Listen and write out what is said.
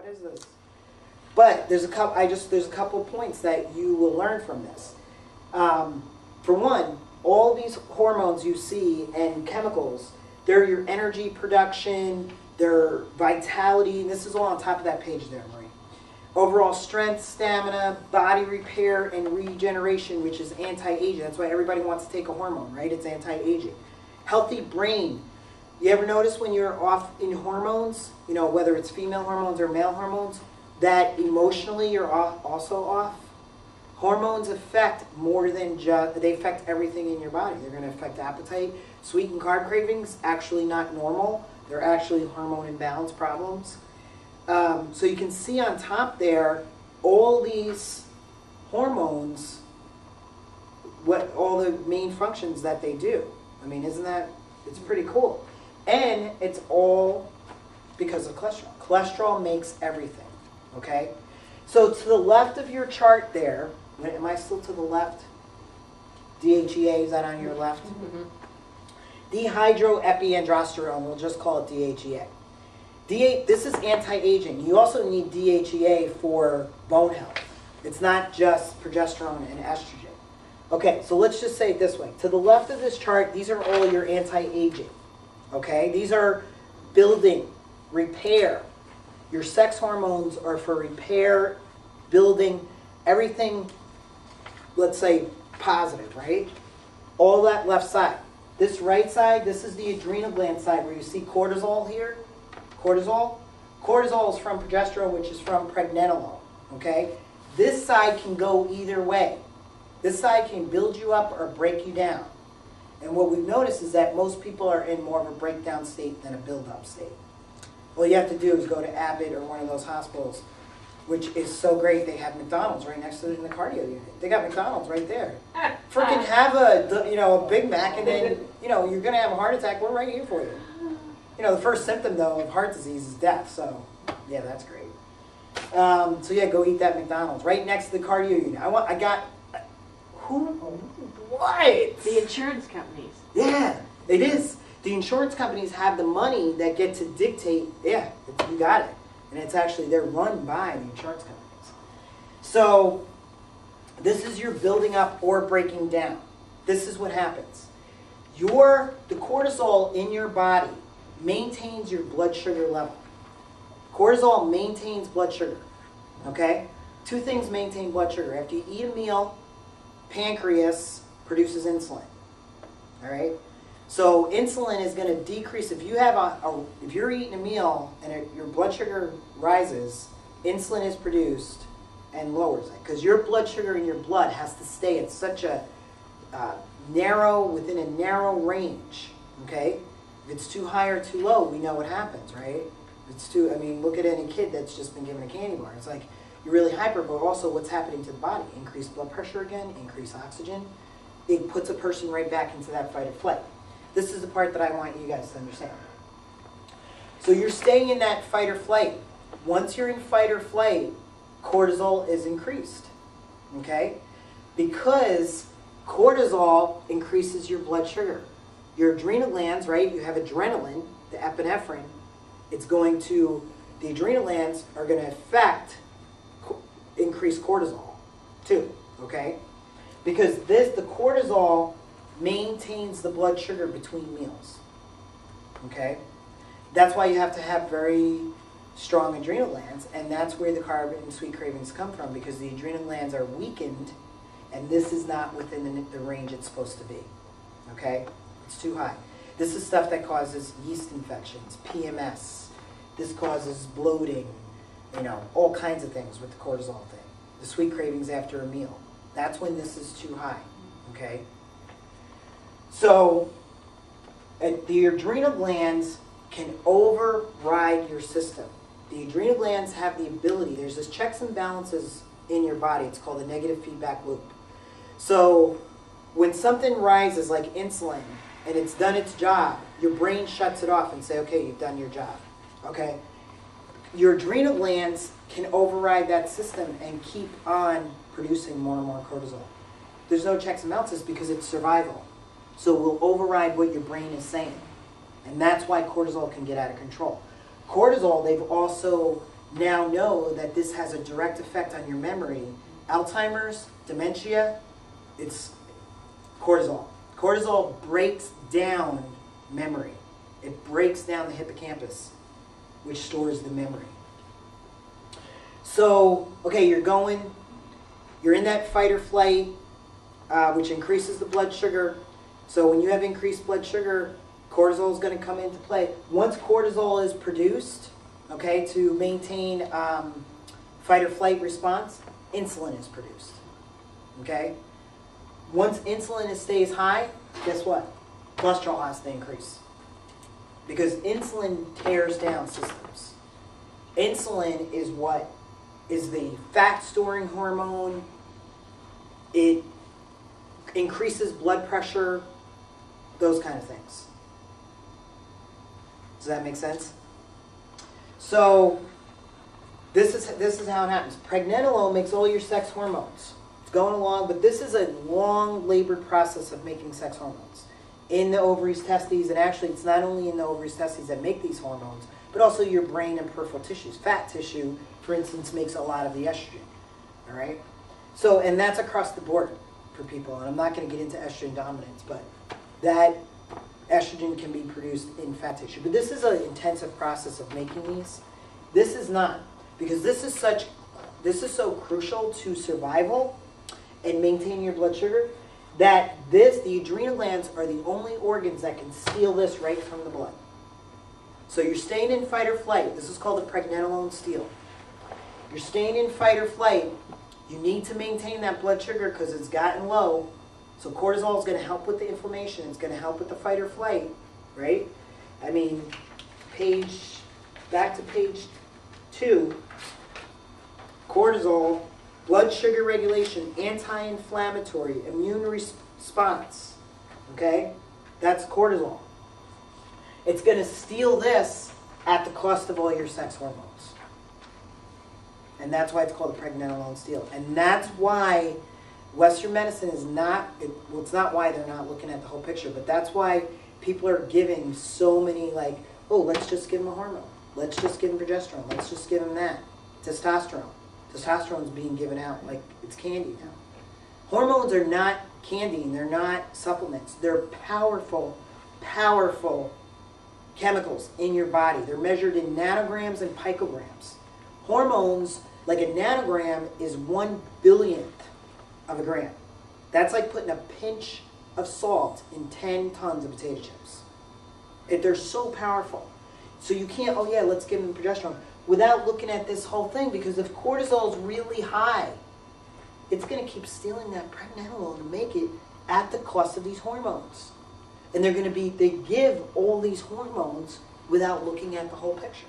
is this? But there's a couple points that you will learn from this. For one, all these hormones you see and chemicals, they're your energy production, their vitality, and this is all on top of that page there, Marie. Overall strength, stamina, body repair, and regeneration, which is anti-aging. That's why everybody wants to take a hormone, right? It's anti-aging. Healthy brain. You ever notice when you're off in hormones, you know, whether it's female hormones or male hormones, that emotionally you're also off? Hormones affect more than just, they affect everything in your body. They're going to affect appetite. Sweet and carb cravings, actually not normal. They're actually hormone imbalance problems. So you can see on top there, all these hormones, what all the main functions that they do. I mean, isn't that, it's pretty cool. And it's all because of cholesterol. Cholesterol makes everything, okay? So to the left of your chart there, am I still to the left? DHEA, is that on your left? Mm-hmm. Dehydroepiandrosterone, we'll just call it DHEA. This is anti-aging. You also need DHEA for bone health. It's not just progesterone and estrogen. Okay, so let's just say it this way. To the left of this chart, these are all your anti-aging. Okay, these are building, repair. Your sex hormones are for repair, building, everything, let's say, positive, right? All that left side. This right side, this is the adrenal gland side where you see cortisol here. Cortisol. Cortisol is from progesterone, which is from pregnenolone, okay? This side can go either way. This side can build you up or break you down. And what we've noticed is that most people are in more of a breakdown state than a build-up state. All you have to do is go to Abbott or one of those hospitals, which is so great. They have McDonald's right next to it in the cardio unit. They got McDonald's right there. Freaking have a Big Mac, and then you're gonna have a heart attack. We're right here for you. The first symptom though of heart disease is death. So yeah, that's great. So yeah, go eat that McDonald's right next to the cardio unit. What? The insurance companies. Yeah, it is. The insurance companies have the money that get to dictate. Yeah, you got it. And it's actually, they're run by the insurance companies. So this is your building up or breaking down. This is what happens. The cortisol in your body maintains your blood sugar level. Cortisol maintains blood sugar. Okay? Two things maintain blood sugar. After you eat a meal, pancreas produces insulin. All right? So insulin is going to decrease. If you have if you're eating a meal and your blood sugar rises, insulin is produced and lowers it, because your blood sugar in your blood has to stay at such a within a narrow range. Okay, if it's too high or too low, we know what happens, right? If it's too, look at any kid that's just been given a candy bar. It's like you're really hyper, but also what's happening to the body? Increased blood pressure again, increased oxygen. It puts a person right back into that fight or flight. This is the part that I want you guys to understand. So you're staying in that fight or flight. Once you're in fight or flight, cortisol is increased. Okay? Because cortisol increases your blood sugar. Your adrenal glands, right? You have adrenaline, the epinephrine. The adrenal glands are going to affect increased cortisol too. Okay? Because the cortisol maintains the blood sugar between meals. Okay? That's why you have to have very strong adrenal glands, and that's where the carb and sweet cravings come from, because the adrenal glands are weakened, and this is not within the range it's supposed to be. Okay? It's too high. This is stuff that causes yeast infections, PMS. This causes bloating, all kinds of things with the cortisol thing. The sweet cravings after a meal. That's when this is too high. Okay? So, the adrenal glands can override your system. The adrenal glands have the ability, there's this checks and balances in your body. It's called a negative feedback loop. So, when something rises like insulin and it's done its job, your brain shuts it off and say, okay, you've done your job. Okay? Your adrenal glands can override that system and keep on producing more and more cortisol. There's no checks and balances because it's survival. So we'll override what your brain is saying. And that's why cortisol can get out of control. Cortisol, they've also now know that this has a direct effect on your memory. Alzheimer's, dementia, it's cortisol. Cortisol breaks down memory. It breaks down the hippocampus, which stores the memory. So, okay, you're in that fight or flight, which increases the blood sugar. So when you have increased blood sugar, cortisol is going to come into play. Once cortisol is produced, okay, to maintain fight or flight response, insulin is produced, okay? Once insulin stays high, guess what? Cholesterol has to increase. Because insulin tears down systems. Insulin is what is the fat-storing hormone. It increases blood pressure, those kind of things. Does that make sense? So this is how it happens. Pregnenolone makes all your sex hormones. It's going along, but this is a long labored process of making sex hormones in the ovaries, testes, and actually it's not only in the ovaries, testes that make these hormones, but also your brain and peripheral tissues. Fat tissue, for instance, makes a lot of the estrogen. All right? So, and that's across the board for people, and I'm not going to get into estrogen dominance, but that estrogen can be produced in fat tissue. But this is an intensive process of making these. This is not, because this is so crucial to survival and maintaining your blood sugar, that the adrenal glands are the only organs that can steal this right from the blood. So you're staying in fight or flight. This is called the pregnenolone steal. You're staying in fight or flight. You need to maintain that blood sugar because it's gotten low. So cortisol is going to help with the inflammation. It's going to help with the fight or flight, right? I mean, back to page 2. Cortisol, blood sugar regulation, anti-inflammatory, immune response. Okay? That's cortisol. It's going to steal this at the cost of all your sex hormones. And that's why it's called a pregnenolone steal. And that's why Western medicine is not, well, it's not why they're not looking at the whole picture, but that's why people are giving so many, like, oh, let's just give them a hormone. Let's just give them progesterone. Let's just give them that. Testosterone. Testosterone's being given out like it's candy now. Hormones are not candy, and they're not supplements. They're powerful, powerful chemicals in your body. They're measured in nanograms and picograms. Hormones, like a nanogram, is 1/billionth of a gram. That's like putting a pinch of salt in 10 tons of potato chips. They're so powerful. So you can't, oh yeah, let's give them progesterone, without looking at this whole thing, because if cortisol is really high, it's going to keep stealing that pregnenolone to make it at the cost of these hormones. And they give all these hormones without looking at the whole picture.